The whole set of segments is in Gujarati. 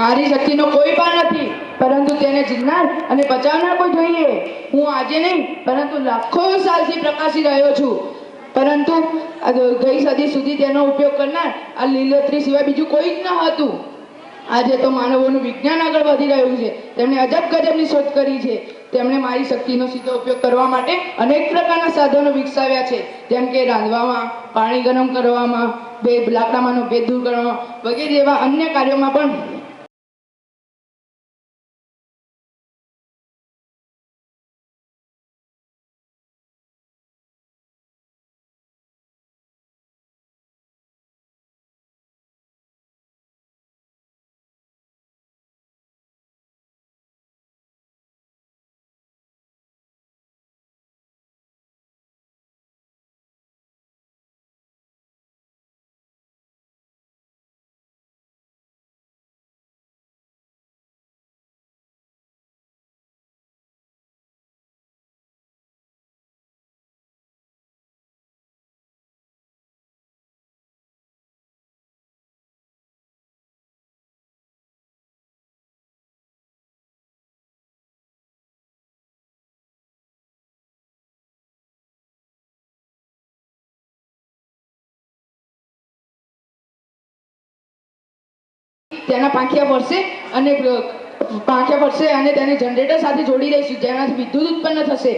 મારી શક્તિનો કોઈ પાર નથી, પરંતુ તેને જીતનાર અને બચાવનાર કોઈ જોઈએ. હું આજે નહીં પરંતુ લાખો સાલથી પ્રકાશી રહ્યો છું, પરંતુ ગઈ સદી સુધી તેનો ઉપયોગ કરનાર આ લીલોતરી સિવાય બીજું કોઈ જ ન હતું. આજે તો માનવોનું વિજ્ઞાન આગળ વધી રહ્યું છે. તેમણે અજબ ગજબની શોધ કરી છે. તેમણે મારી શક્તિનો સીધો ઉપયોગ કરવા માટે અનેક પ્રકારના સાધનો વિકસાવ્યા છે, જેમ કે રાંધવામાં, પાણી ગરમ કરવામાં, લાકડામાંનો ભેદ દૂર કરવામાં વગેરે જેવા અન્ય કાર્યોમાં પણ તેના પાંખિયા પડશે અને તેને જનરેટર સાથે જોડી દઈશું, જેનાથી વિદ્યુત ઉત્પન્ન થશે.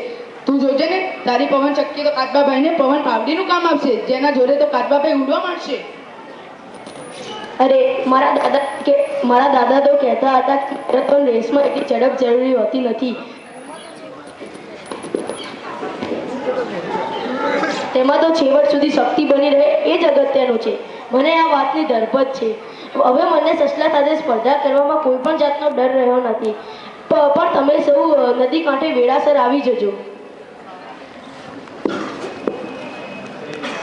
તું જોજે ને, તારી પવન ચક્કી તો કાચબાભાઈને પવન પાવડીનું કામ આપશે, જેના જોડે તો કાચબાભાઈ ઉડવા માંડશે. અરે મારા દાદા તો કહેતા હતા કે મેરેથોન રેસમાં એટલી ઝડપ જરૂરી હોતી નથી. તેમાં તો છેવટ સુધી શક્તિ બની રહે એ જ અગત્યનું છે. મને આ વાતની ધરપત છે. હવે મને સસલા સાથે સ્પર્ધા કરવામાં કોઈ પણ જાતનો ડર રહ્યો નથી. પણ તમે સૌ નદી કાંઠે વેળાસર આવી જજો.